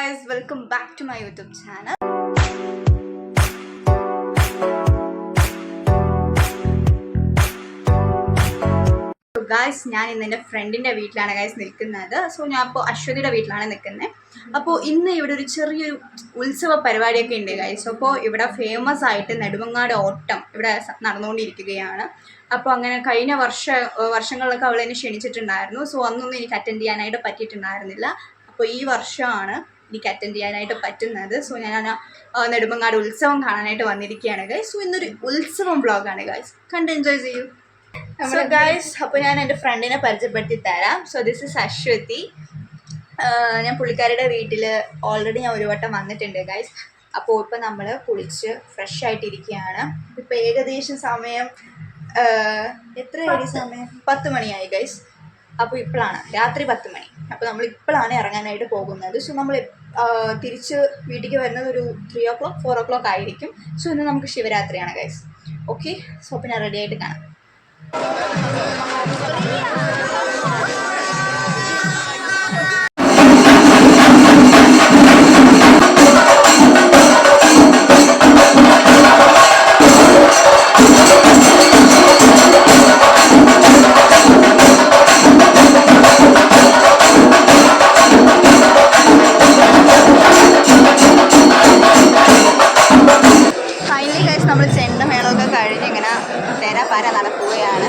guys, welcome back to my YouTube channel. So guys, ഞാൻ ഇന്ന് എൻ്റെ ഫ്രണ്ടിൻ്റെ വീട്ടിലാണ് ഗൈസ് നിൽക്കുന്നത്. സോ ഞാൻ ഇപ്പോൾ അശ്വതിയുടെ വീട്ടിലാണ് നിൽക്കുന്നത്. അപ്പോൾ ഇന്ന് ഇവിടെ ഒരു ചെറിയൊരു ഉത്സവ പരിപാടിയൊക്കെ ഉണ്ട് ഗൈസ്. അപ്പോൾ ഇവിടെ ഫേമസ് ആയിട്ട് നെടുമങ്ങാട് ഓട്ടം ഇവിടെ നടന്നുകൊണ്ടിരിക്കുകയാണ്. അപ്പോൾ അങ്ങനെ കഴിഞ്ഞ വർഷങ്ങളിലൊക്കെ അവൾ എന്നെ ക്ഷണിച്ചിട്ടുണ്ടായിരുന്നു. സോ അന്നൊന്നും എനിക്ക് അറ്റൻഡ് ചെയ്യാനായിട്ട് പറ്റിയിട്ടുണ്ടായിരുന്നില്ല. അപ്പോൾ ഈ വർഷമാണ് എനിക്ക് അറ്റൻഡ് ചെയ്യാനായിട്ട് പറ്റുന്നത്. സോ ഞാൻ നെടുമങ്ങാട് ഉത്സവം കാണാനായിട്ട് വന്നിരിക്കുകയാണ് ഗൈസ്. സോ ഇന്നൊരു ഉത്സവം വ്ളോഗാണ് ഗൈസ്, കണ്ട് എൻജോയ് ചെയ്യൂ. സോ ഗൈസ്, അപ്പോൾ ഞാൻ എൻ്റെ ഫ്രണ്ടിനെ പരിചയപ്പെടുത്തി തരാം. So this is Aswathy. ഞാൻ പുള്ളിക്കാരുടെ വീട്ടിൽ ഓൾറെഡി ഞാൻ ഒരു വട്ടം വന്നിട്ടുണ്ട് ഗൈസ്. അപ്പോൾ ഇപ്പം നമ്മൾ കുളിച്ച് ഫ്രഷ് ആയിട്ടിരിക്കുകയാണ്. ഇപ്പം ഏകദേശം സമയം എത്രയായി? സമയം 10 മണിയായി ഗൈസ്. അപ്പോൾ ഇപ്പോഴാണ് രാത്രി 10 മണി. അപ്പോൾ നമ്മൾ ഇപ്പോഴാണ് ഇറങ്ങാനായിട്ട് പോകുന്നത്. സോ നമ്മൾ തിരിച്ച് വീട്ടിലേക്ക് വരുന്നത് ഒരു 3 o'clock 4 o'clock ആയിരിക്കും. സോ ഇന്ന് നമുക്ക് ശിവരാത്രിയാണ് ഗൈസ്. ഓക്കെ, സോ അപ്പോൾ ഞാൻ റെഡി ആയിട്ട് കാണാം. നമ്മൾ ചെണ്ട മേളമൊക്കെ കഴിഞ്ഞ് ഇങ്ങനെ തേരാപ്പാര നടക്കുകയാണ്.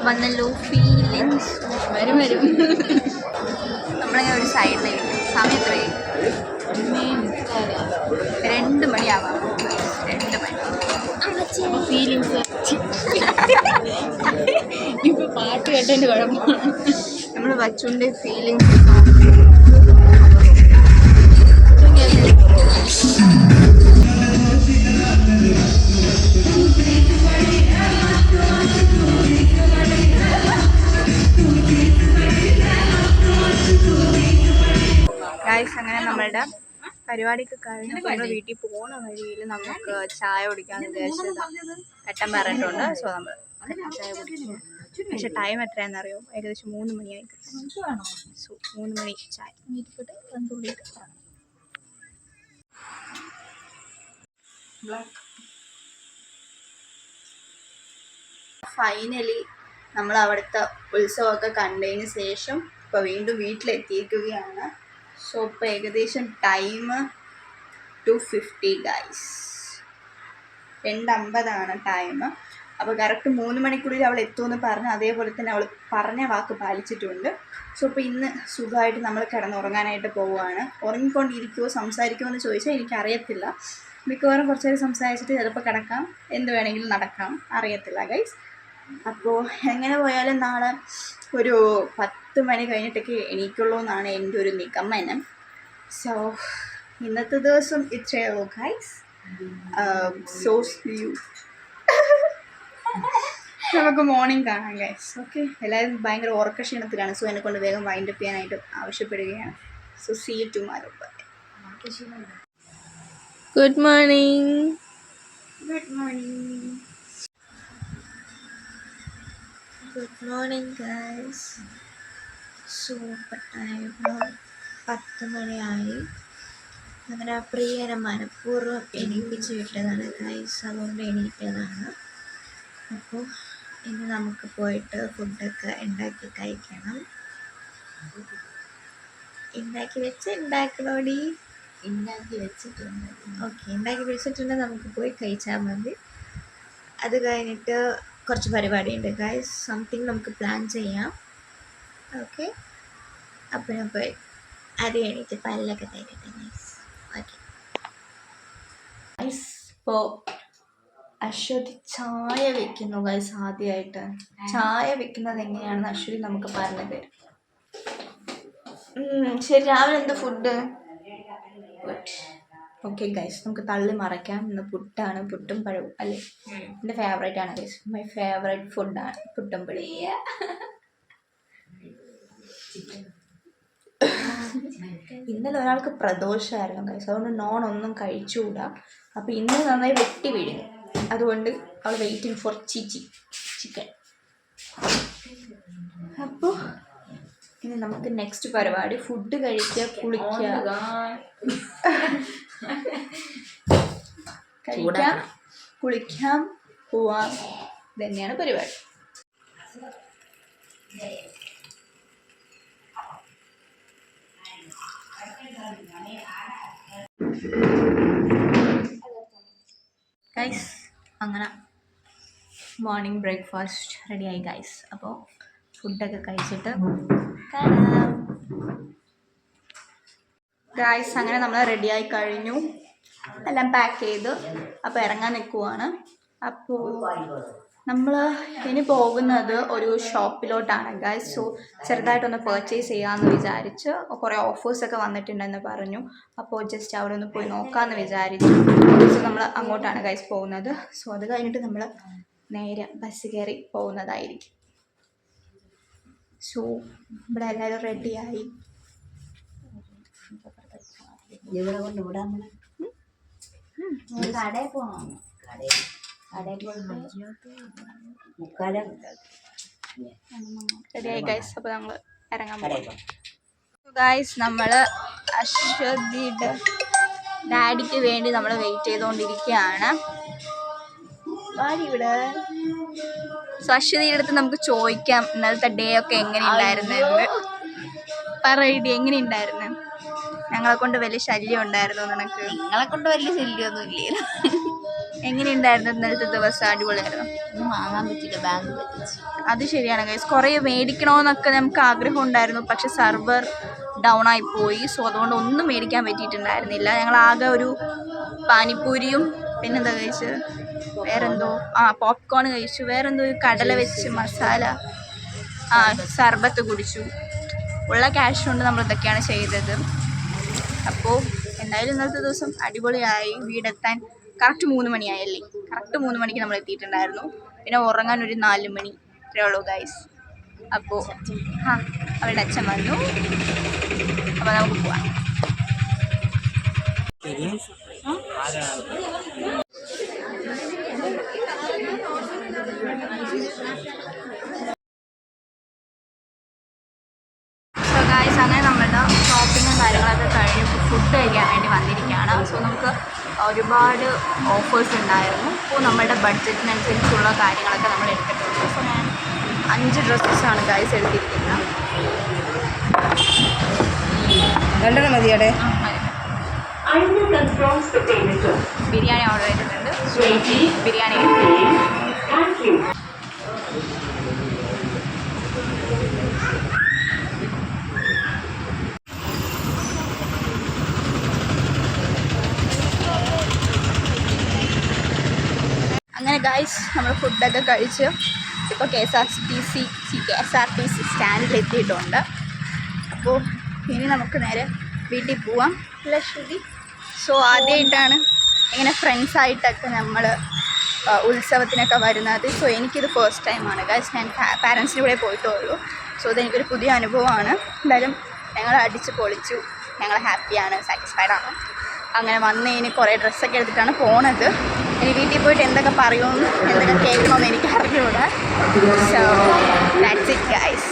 വന്നല്ലോ ഫീലിങ്സ് വരും. നമ്മളിങ്ങനെ ഒരു സൈഡിലേക്ക് സമയം എത്രയും 2 മണിയാവാം. 2 മണി ഫീലിങ്സ്. ഇപ്പൊ പാട്ട് കേട്ടതിൻ്റെ കുഴപ്പമാണ്. നമ്മൾ വച്ചുകൊണ്ട് ഫീലിങ്സ് ഗൈസ്. അങ്ങനെ നമ്മളുടെ പരിപാടിയൊക്കെ കഴിഞ്ഞ് നമ്മൾ വീട്ടിൽ പോകുന്ന വഴിയിൽ നമുക്ക് ചായ കുടിക്കാമെന്ന് വിചാരിച്ചത് കട്ടൻ പറഞ്ഞിട്ടുണ്ട്. സോ നമ്മൾ ചായ കുടിച്ചു. പക്ഷെ ടൈം എത്രയാണെന്നറിയോ? ഏകദേശം 3 മണിയായി. സോ 3 മണി ചായ ഫൈനലി നമ്മൾ അവിടുത്തെ ഉത്സവമൊക്കെ കണ്ടതിന് ശേഷം ഇപ്പോൾ വീണ്ടും വീട്ടിലെത്തിയിരിക്കുകയാണ്. സോ ഇപ്പോൾ ഏകദേശം ടൈം 2:50 ഗൈസ്. 2:50 ടൈം. അപ്പോൾ കറക്റ്റ് 3 മണിക്കുള്ളിൽ അവൾ എത്തുമെന്ന് പറഞ്ഞു. അതേപോലെ തന്നെ അവൾ പറഞ്ഞ വാക്ക് പാലിച്ചിട്ടുണ്ട്. സോ ഇപ്പോൾ ഇന്ന് സുഖമായിട്ട് നമ്മൾ കിടന്നുറങ്ങാനായിട്ട് പോവുകയാണ്. ഉറങ്ങിക്കൊണ്ടിരിക്കുമോ സംസാരിക്കുമോ എന്ന് ചോദിച്ചാൽ എനിക്കറിയത്തില്ല. മിക്കവാറും കുറച്ച് നേരം സംസാരിച്ചിട്ട് ചിലപ്പോൾ കിടക്കാം, എന്ത് വേണമെങ്കിലും നടക്കാം, അറിയത്തില്ല ഗൈസ്. അപ്പോൾ എങ്ങനെ പോയാലും നാളെ ഒരു 10 മണി കഴിഞ്ഞിട്ടൊക്കെ എണീക്കുള്ളൂ എന്നാണ് എൻ്റെ ഒരു നിഗമനം. സോ ഇന്നത്തെ ദിവസം ഇത്രയേ ഉള്ളൂ ഗൈസ്. സോ യു നമുക്ക് മോർണിംഗ് കാണാം ഗൈസ്. ഓക്കെ, എല്ലാവരും ഭയങ്കര ഉറക്ക ക്ഷീണത്തിലാണ്. സോ എന്നെ കൊണ്ട് വേഗം വൈൻഡപ്പ് ചെയ്യാനായിട്ട് ആവശ്യപ്പെടുകയാണ്. So see you tomorrow. Good morning. Good morning. Good morning, guys. Super time 10 മണിയായി. അങ്ങനെ പ്രിയനെ മനഃപൂർവ്വം എണീപ്പിച്ച് വിട്ടതാണ് ഗൈസ്, അതുകൊണ്ട് എണീറ്റതാണ്. അപ്പോൾ ഇനി നമുക്ക് പോയിട്ട് ഫുഡൊക്കെ ഉണ്ടാക്കി കഴിക്കണം. ഉണ്ടാക്കണോടി? ഉണ്ടാക്കി വെച്ചിട്ടുണ്ട്. ഓക്കെ, ഉണ്ടാക്കി വെച്ചിട്ടുണ്ടെങ്കിൽ നമുക്ക് പോയി കഴിച്ചാൽ മതി. അത് കഴിഞ്ഞിട്ട് കുറച്ച് പരിപാടിയുണ്ട് ഗൈസ്, സംതിങ് നമുക്ക് പ്ലാൻ ചെയ്യാം. ഓക്കെ, അപ്പോൾ ഞാൻ പോയി അത് കഴിഞ്ഞിട്ട് പല്ലൊക്കെ തേക്കട്ടെ ഗൈസ്. ഓക്കെ ഗൈസ്, ഇപ്പോൾ അശ്വതി ചായ വെക്കുന്നു ഗൈസ്. ആദ്യമായിട്ട് ചായ വെക്കുന്നത് എങ്ങനെയാണെന്ന് അശ്വതി നമുക്ക് പറഞ്ഞു തരും. ശരി, രാവിലെ എന്താ ഫുഡ്? ഓക്കെ ഗൈസ്, നമുക്ക് തള്ളി മറയ്ക്കാം. ഇന്ന് പുട്ടാണ്, പുട്ടും പഴവും അല്ലേ? എൻ്റെ ഫേവറേറ്റ് ആണ് ഗൈസ്, മൈ ഫേവറേറ്റ് ഫുഡാണ് പുട്ടും പഴവും. ഇന്നലെ ഒരാൾക്ക് പ്രദോഷമായിരുന്നു ഗൈസ്, അതുകൊണ്ട് നോൺ ഒന്നും കഴിച്ചുകൂടാ. അപ്പോൾ ഇന്ന് നന്നായി വെട്ടി വീഴുന്നു, അതുകൊണ്ട് അവൾ വെയിറ്റിംഗ് ഫോർ ചിക്കൻ. അപ്പോൾ ഇനി നമുക്ക് നെക്സ്റ്റ് പരിപാടി ഫുഡ് കഴിക്കുക, കുളിക്കാം, പോവാം. ഇതന്നെയാണ് പരിപാടി. ഗൈസ്, അങ്ങനെ മോർണിംഗ് ബ്രേക്ക്ഫാസ്റ്റ് റെഡിയായി ഗൈസ്. അപ്പോൾ ഫുഡൊക്കെ കഴിച്ചിട്ട് കാണാം ഗൈസ്. അങ്ങനെ നമ്മൾ റെഡിയായി കഴിഞ്ഞു, എല്ലാം പാക്ക് ചെയ്ത് അപ്പോൾ ഇറങ്ങാൻ നിൽക്കുവാണ്. അപ്പോൾ നമ്മൾ ഇനി പോകുന്നത് ഒരു ഷോപ്പിലോട്ടാണ് ഗൈസ്. സോ ചെറുതായിട്ടൊന്ന് പർച്ചേസ് ചെയ്യാമെന്ന് വിചാരിച്ച്, കുറേ ഓഫേഴ്സൊക്കെ വന്നിട്ടുണ്ടെന്ന് പറഞ്ഞു. അപ്പോൾ ജസ്റ്റ് അവിടെ ഒന്ന് പോയി നോക്കാമെന്ന് വിചാരിച്ചു. സോ നമ്മൾ അങ്ങോട്ടാണ് ഗൈസ് പോകുന്നത്. സോ അത് കഴിഞ്ഞിട്ട് നമ്മൾ നേരെ ബസ് കയറി പോകുന്നതായിരിക്കും. സോ ഇവിടെ എല്ലാവരും റെഡിയായി. കടയിൽ പോകണം. റെഡിയായി ഗൈസ്. അപ്പോൾ നമ്മൾ ഇറങ്ങാൻ പോകും ഗൈസ്. നമ്മൾ അശ്വതിയുടെ ഡാഡിക്ക് വേണ്ടി നമ്മൾ വെയിറ്റ് ചെയ്തുകൊണ്ടിരിക്കുകയാണ്. ഇവിടെ സോ അശ്വതിയുടെ അടുത്ത് നമുക്ക് ചോദിക്കാം ഇന്നലത്തെ ഡേ ഒക്കെ എങ്ങനെ ഉണ്ടായിരുന്നു എന്ന്. പറയടി, എങ്ങനെ ഉണ്ടായിരുന്നു? ഞങ്ങളെ കൊണ്ട് വലിയ ശല്യം ഉണ്ടായിരുന്നു നിനക്ക്? നിങ്ങളെ കൊണ്ട് വലിയ ശല്യമൊന്നും ഇല്ല. എങ്ങനെ ഉണ്ടായിരുന്നു ഇന്നലത്തെ ദിവസം? അടിപൊളിയായിരുന്നു. ഒന്നും വാങ്ങാൻ പറ്റില്ല, ബാങ്ക് പറ്റിച്ചു. അത് ശരിയാണ് ഗൈസ്, കുറേ മേടിക്കണമെന്നൊക്കെ നമുക്ക് ആഗ്രഹം ഉണ്ടായിരുന്നു, പക്ഷെ സെർവർ ഡൗൺ ആയിപ്പോയി. സോ അതുകൊണ്ട് ഒന്നും മേടിക്കാൻ പറ്റിയിട്ടുണ്ടായിരുന്നില്ല. ഞങ്ങൾ ആകെ ഒരു പാനിപ്പൂരിയും പിന്നെന്താ കഴിച്ച്, വേറെന്തോ പോപ്കോൺ കഴിച്ചു, വേറെന്തോ ഒരു കടല വെച്ച് മസാല, സർബത്ത് കുടിച്ചു. ഉള്ള ക്യാഷ് കൊണ്ട് നമ്മൾ ഇതൊക്കെയാണ് ചെയ്തത്. അപ്പോൾ എന്തായാലും ഇന്നത്തെ ദിവസം അടിപൊളിയായി. വീടെത്താൻ കറക്റ്റ് 3 മണിയായല്ലേ? കറക്റ്റ് 3 മണിക്ക് നമ്മൾ എത്തിയിട്ടുണ്ടായിരുന്നു. പിന്നെ ഉറങ്ങാൻ ഒരു 4 മണി, ഇത്രയേ ഉള്ളൂ ഗൈസ്. അപ്പോൾ അവളുടെ അച്ഛൻ വന്നു. അപ്പോൾ നമുക്ക് പോവാം. സോ ഗൈസ്, അങ്ങനെ നമ്മളുടെ ഷോപ്പിങ്ങും കാര്യങ്ങളൊക്കെ കഴിഞ്ഞ് ഫുഡ് കഴിക്കാൻ വേണ്ടി വന്നിരിക്കുകയാണ്. സോ നമുക്ക് ഒരുപാട് ഓഫേഴ്സ് ഉണ്ടായിരുന്നു. അപ്പോൾ നമ്മളുടെ ബഡ്ജറ്റിനനുസരിച്ചുള്ള കാര്യങ്ങളൊക്കെ നമ്മൾ എടുത്തിട്ടുണ്ട്. സോ ഞാൻ 5 ഡ്രസ്സസാണ് ഗൈസ് എടുത്തിരിക്കുന്നത്. രണ്ടെണ്ണം മതിയാടെ. ബിരിയാണി ഓർഡർ ചെയ്തിട്ടുണ്ട്. ബിരിയാണി അങ്ങനെ ഗൈസ്, നമ്മൾ ഫുഡൊക്കെ കഴിച്ച് ഇപ്പോൾ KSRTC സ്റ്റാൻഡിൽ എത്തിയിട്ടുണ്ട്. അപ്പോൾ ഇനി നമുക്ക് നേരെ വീട്ടിൽ പോവാം. ലക്ഷ്മി. സോ ആദ്യമായിട്ടാണ് ഇങ്ങനെ ഫ്രണ്ട്സായിട്ടൊക്കെ നമ്മൾ ഉത്സവത്തിനൊക്കെ വരുന്നത്. സോ എനിക്കിത് ഫസ്റ്റ് ടൈമാണ് ഗൈസ്. ഞാൻ പാരൻസിൻ്റെ കൂടെ പോയിട്ടുള്ളൂ. സോ ഇതെനിക്കൊരു പുതിയ അനുഭവമാണ്. എന്തായാലും ഞങ്ങൾ അടിച്ച് പൊളിച്ചു, ഞങ്ങൾ ഹാപ്പിയാണ്, സാറ്റിസ്ഫൈഡാണ്. അങ്ങനെ വന്ന് ഇനി കുറേ ഡ്രസ്സൊക്കെ എടുത്തിട്ടാണ് പോണത്. ഇനി വീട്ടിൽ പോയിട്ട് എന്തൊക്കെ പറയുമെന്ന് എന്തൊക്കെ കേൾക്കണമെന്ന് എനിക്ക് അറിഞ്ഞുകൂടാ. So that's it guys.